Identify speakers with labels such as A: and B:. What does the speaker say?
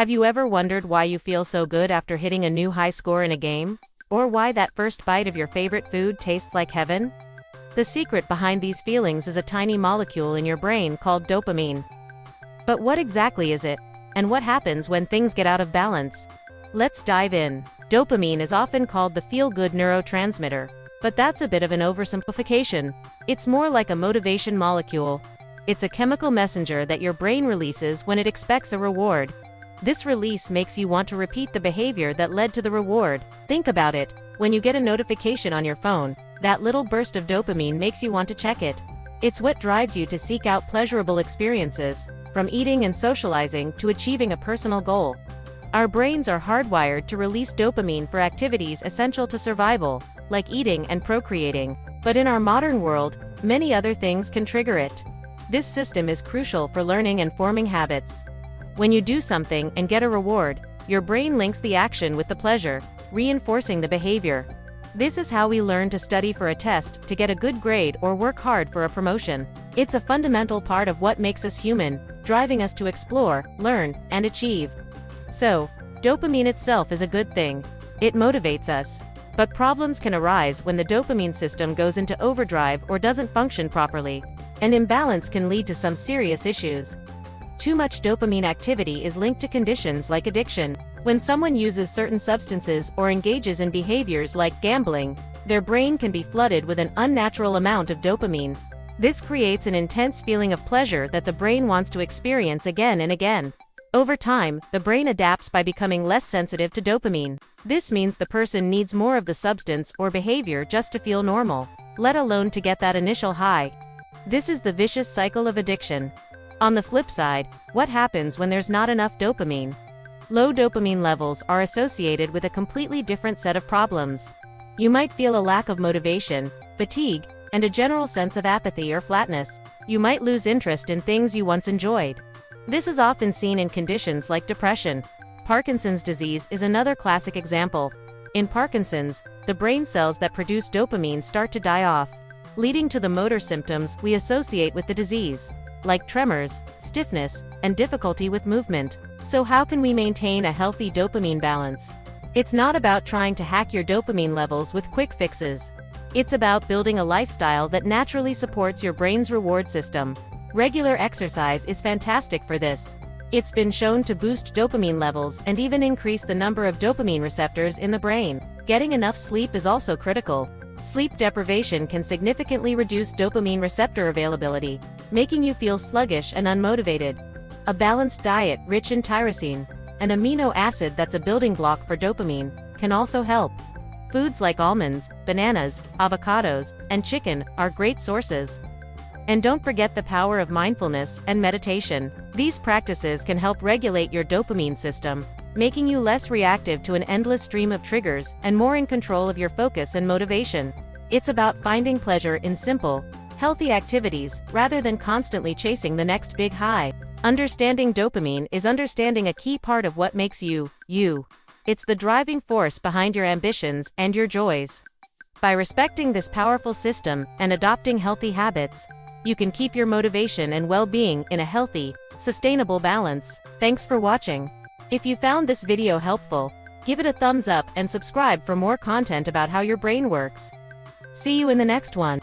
A: Have you ever wondered why you feel so good after hitting a new high score in a game? Or why that first bite of your favorite food tastes like heaven? The secret behind these feelings is a tiny molecule in your brain called dopamine. But what exactly is it? And what happens when things get out of balance? Let's dive in. Dopamine is often called the feel-good neurotransmitter, but that's a bit of an oversimplification. It's more like a motivation molecule. It's a chemical messenger that your brain releases when it expects a reward. This release makes you want to repeat the behavior that led to the reward. Think about it. When you get a notification on your phone, that little burst of dopamine makes you want to check it. It's what drives you to seek out pleasurable experiences, from eating and socializing to achieving a personal goal. Our brains are hardwired to release dopamine for activities essential to survival, like eating and procreating. But in our modern world, many other things can trigger it. This system is crucial for learning and forming habits. When you do something and get a reward, your brain links the action with the pleasure, reinforcing the behavior. This is how we learn to study for a test, to get a good grade, or work hard for a promotion. It's a fundamental part of what makes us human, driving us to explore, learn, and achieve. So, dopamine itself is a good thing. It motivates us. But problems can arise when the dopamine system goes into overdrive or doesn't function properly. An imbalance can lead to some serious issues. Too much dopamine activity is linked to conditions like addiction. When someone uses certain substances or engages in behaviors like gambling, their brain can be flooded with an unnatural amount of dopamine. This creates an intense feeling of pleasure that the brain wants to experience again and again. Over time, the brain adapts by becoming less sensitive to dopamine. This means the person needs more of the substance or behavior just to feel normal, let alone to get that initial high. This is the vicious cycle of addiction. On the flip side, what happens when there's not enough dopamine? Low dopamine levels are associated with a completely different set of problems. You might feel a lack of motivation, fatigue, and a general sense of apathy or flatness. You might lose interest in things you once enjoyed. This is often seen in conditions like depression. Parkinson's disease is another classic example. In Parkinson's, the brain cells that produce dopamine start to die off, leading to the motor symptoms we associate with the disease, like tremors, stiffness, and difficulty with movement. So how can we maintain a healthy dopamine balance? It's not about trying to hack your dopamine levels with quick fixes. It's about building a lifestyle that naturally supports your brain's reward system. Regular exercise is fantastic for this. It's been shown to boost dopamine levels and even increase the number of dopamine receptors in the brain. Getting enough sleep is also critical. Sleep deprivation can significantly reduce dopamine receptor availability, making you feel sluggish and unmotivated. A balanced diet rich in tyrosine, an amino acid that's a building block for dopamine, can also help. Foods like almonds, bananas, avocados, and chicken are great sources. And don't forget the power of mindfulness and meditation. These practices can help regulate your dopamine system, making you less reactive to an endless stream of triggers and more in control of your focus and motivation. It's about finding pleasure in simple, healthy activities rather than constantly chasing the next big high. Understanding dopamine is understanding a key part of what makes you, you. It's the driving force behind your ambitions and your joys. By respecting this powerful system and adopting healthy habits, you can keep your motivation and well-being in a healthy, sustainable balance. Thanks for watching. If you found this video helpful, give it a thumbs up and subscribe for more content about how your brain works. See you in the next one.